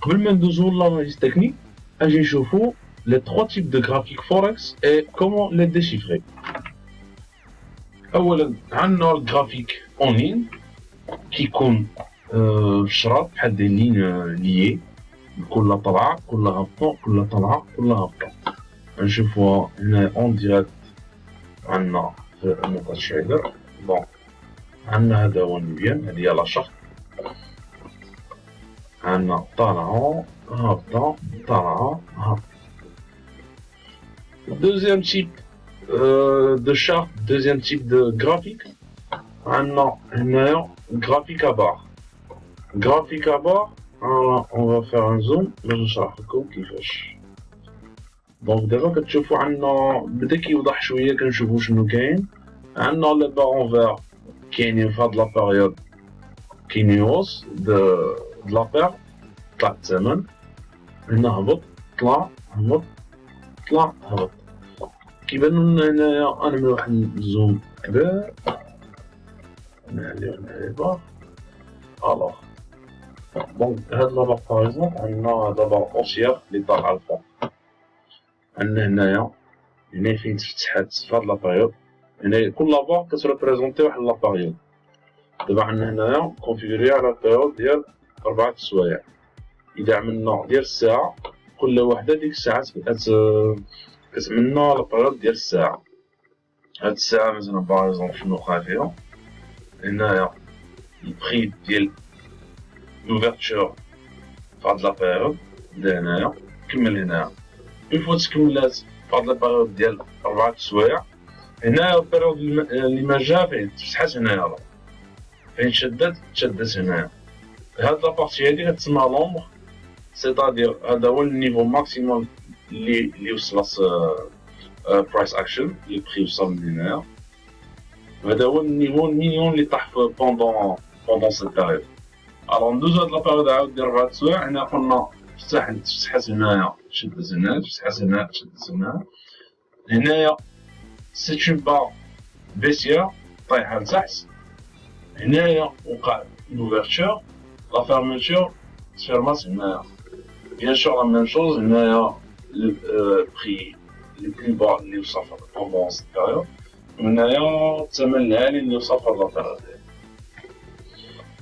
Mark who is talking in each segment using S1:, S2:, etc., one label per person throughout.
S1: قبل ما ندوزو للاناليز تكنيك اجي نشوفو les trois types de graphiques forex et comment les déchiffrer. اولا عندنا الجرافيك اون لين كيكون شراط بحال دي لين ليي كل طلعه كل هبطه كل طلعه كل هبطه. نشوفوها هنا اون ديريكت عندنا في الموقع تريدر. دونك عندنا هذا هو النيفيان، هذه هي لا شارت. عندنا طالعه هابطه طالعه هابطه. Deuxième type de charte, deuxième type de graphique, un graphique à barre. Graphique à barre, on va faire un zoom, je vais vous montrer. Donc d'abord كتشوفوا عندنا بدا كيوضح شويه كنشوفوا شنو كاين. عندنا لي بار اون فير كاينين في هاد لا بيريود كاينين هوس د لا بير طلع الثمن. هنا هبط طلع هبط طلع هبط. كيبان لنا هنايا انا من واحد الزوم كبير نعليو هنا لي بار. الوغ دونك هاد لا بار باغ اكزومبل عندنا هاد لا بار اوسيير لي طالعه الفوق. عندنا هنايا فين تفتحات في هاد لا بيريود. هنايا كل لا بار كتريبريزونتي واحد لا بيريود. دابا عندنا هنايا كونفيغوري على بيريود ديال 4 السوايع. إذا عملنا ديال الساعة كل وحدة ديك الساعة كتعملنا لا بيريود ديال الساعة. هاد الساعة مثلا باغ اكزومبل شنو وقع فيها هنايا البري ديال لوفيرتور فهاد لا بيريود بدا هنايا كمل هنايا. اون فوا تكملات فهاد لا بيريود ديال 4 السوايع هنايا البيريود اللي ما جا فين تفتحات هنايا فين تشدات هنايا. هاد لابارتي هادي كتسمى لومبر سيتادير هذا هو النيفو ماكسيموم اللي وصل برايس اكشن اللي بري وصل من هنايا. هذا هو النيفو المينيموم اللي طاح بوندون سيت بيريود. الوغ ندوزو هاد لابيريود عاود ديال 4 السوايع. هنا قلنا تفتحات هنايا تشدات هنايا تفتحات هنايا تشدات هنايا. هنايا سي اون بار بيسيير طايحه لتحت. هنايا وقع لوفيرتور لا فيرميتور تفيرمات هنايا. بيان سور لا ميم شوز هنايا البري لي بلو با اللي وصل بوندون سيت بيريود وهنايا الثمن العالي اللي وصل في هاد لا بيريود.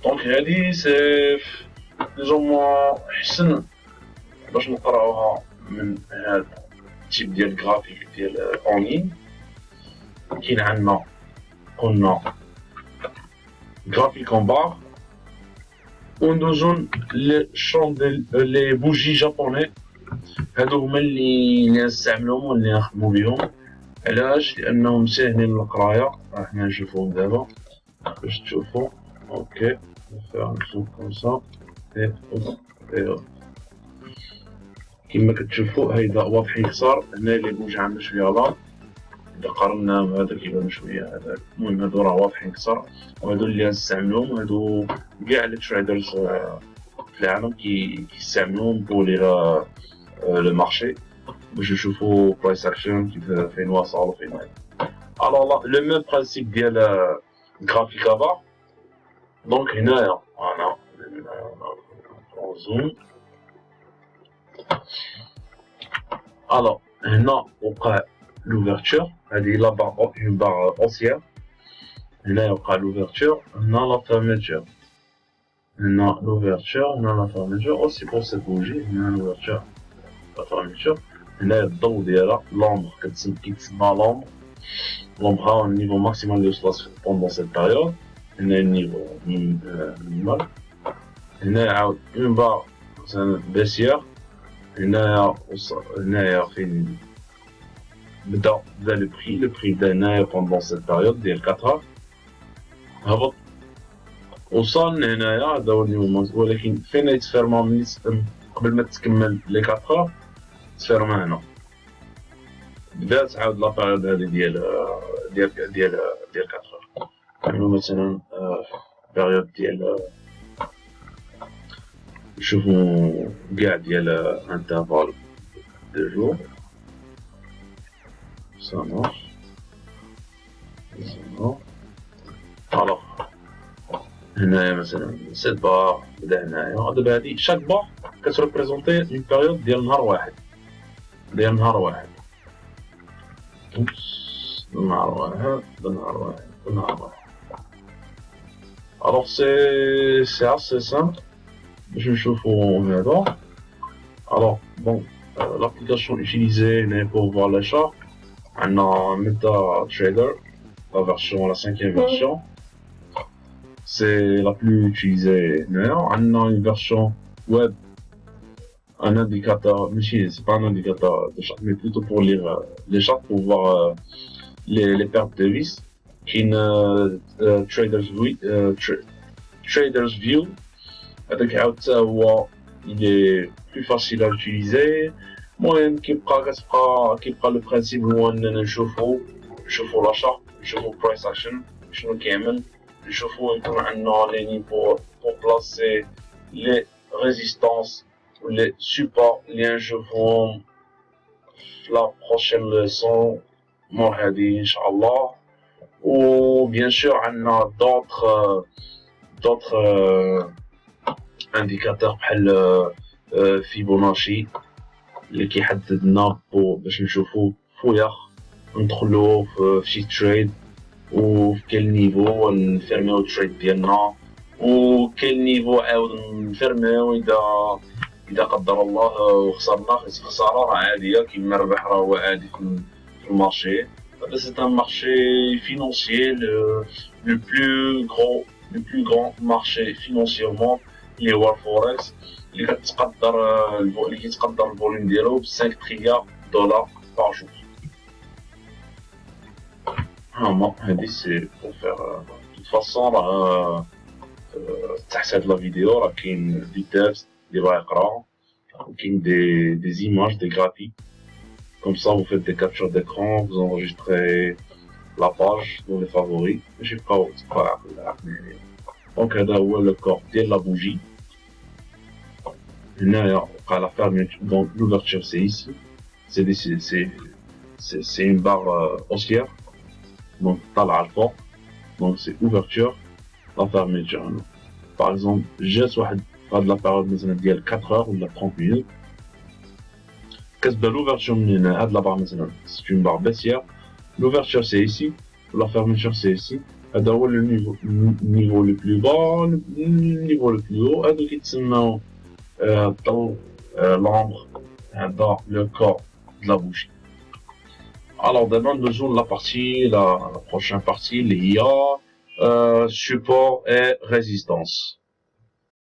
S1: دونك هادي سي بلوزومون حسن باش نقراوها من هاد التيب ديال الجرافيك ديال اون لين. كاين عندنا قلنا graphique en barre. وندوزو لي بوجي جابوني. هادو هما اللي نستعملوهم واللي نخدمو بيهم. علاش؟ لانهم ساهلين للقرايه. حنا نشوفوهم دابا باش تشوفو. اوكي نفير نشوف كوم سا اي كيما كتشوفو هيدا واضحين كثار. هنا لي بوج عامله شويه لا إذا قارنا بهذا كيبان شوية هذاك. المهم هادو راه واضحين كثر وهادو اللي غنستعملوهم. هادو كاع لي تريدرز في العالم كيستعملوهم بولير لو مارشي باش يشوفو برايس اكشن كيف فين واصل وفين هاد. الوغ لو ميم برانسيب ديال جرافيك ابار. دونك هنايا انا زوم. الوغ هنا وقع l'ouverture, هذه لا بار اون بار اوسيير. هنا يوقع l'ouverture هنا لا فيرميتور. هنا l'ouverture هنا لا فيرميتور. اوسي بور سيت بوجي هنا l'ouverture لا فيرميتور. هنا الضو ديالها لومبر كيتسمى لومبر. لومبر هو النيفو ماكسيموم اللي وصلت بوندون سيت بيريود. هنا النيفو مينيمال. هنا عاود اون بار مثلا بيسيير. هنايا فين بدا لو بري بدا هنايا بوندون سيت بيريود ديال 4 هاور هبط وصل هنايا. هذا هو النيفو ولكن فين يتفيرما قبل ما تكمل لي 4 هاور تفيرما هنا. بدات عاود لا بيريود هادي ديال 4 هاور. نعملو مثلا بيريود ديال نشوفو كاع ديال انترفال دو جور. Ça marche. هنايا مثلا 7 بار بدا هنايا. دابا هادي شاك بار كتريبريزونتي اون بيريود ديال نهار واحد نهار واحد. Alors c'est assez simple. Je me chauffe au médor. Alors bon, l'application utilisée pour voir les charts, on a MetaTrader, la version, la 5e version. C'est la plus utilisée. On a une version web, un indicateur, mais c'est pas un indicateur de chart, mais plutôt pour lire les charts, pour voir les pertes de vis. Qui est Traders View. هذاك عاود حتى هو il est plus facile à utiliser. المهم كيبقى لو برانسيب هو اننا نشوفو لا شارت، نشوفو برايس اكشن شنو كيعمل، نشوفو يكون عندنا لي نيفو بور بلاسي لي ريزيستانس و لي سوبور اللي نشوفوهم في لا بروشين ليسون مور هادي ان شاء الله. و بيان سور عندنا d'autres indicateurs بحال فيبوناشي اللي كيحدد لنا باش نشوفو فوياخ ندخلو في شي تريد و في كل نيفو نفيرميو التريد ديالنا، و كل نيفو عاود نفيرميو اذا قدر الله وخسرنا خساره راه عاديه كيما الربح راه هو عادي في المارشي. هذا سي ان مارشي فينونسيي le plus grand marché financier au monde اللي هو الفوركس، اللي كيتقدر الفوليوم ديالو ب 5 تريليار دولار بار جور. هاهما هادي سي بور فيغ دو فاصون راه تحت هاد لا فيديو راه كاين دي تيكست اللي بغا يقرا، وكاين دي زيماج دي غرافيك. Comme ça, vous faites des captures d'écran, vous enregistrez la page dans les favoris. Je sais pas où c'est pas là. Donc, là, où est le corps de la bougie. Là, à la fermeture, donc l'ouverture, c'est ici. C'est une barre haussière. Donc, t'as l'alpha. Donc, c'est ouverture, la fermeture. Par exemple, j'ai soit de la période de 4 heures ou de 30 minutes. L'ouverture de la barre, c'est une barre baissière. L'ouverture c'est ici, la fermeture c'est ici. هذا le niveau le plus bas, le niveau le plus haut. هذا كيتسمى l'ombre, هذا le corps de la bougie. Alors d'abord nous la prochaine partie, il y a support et résistance.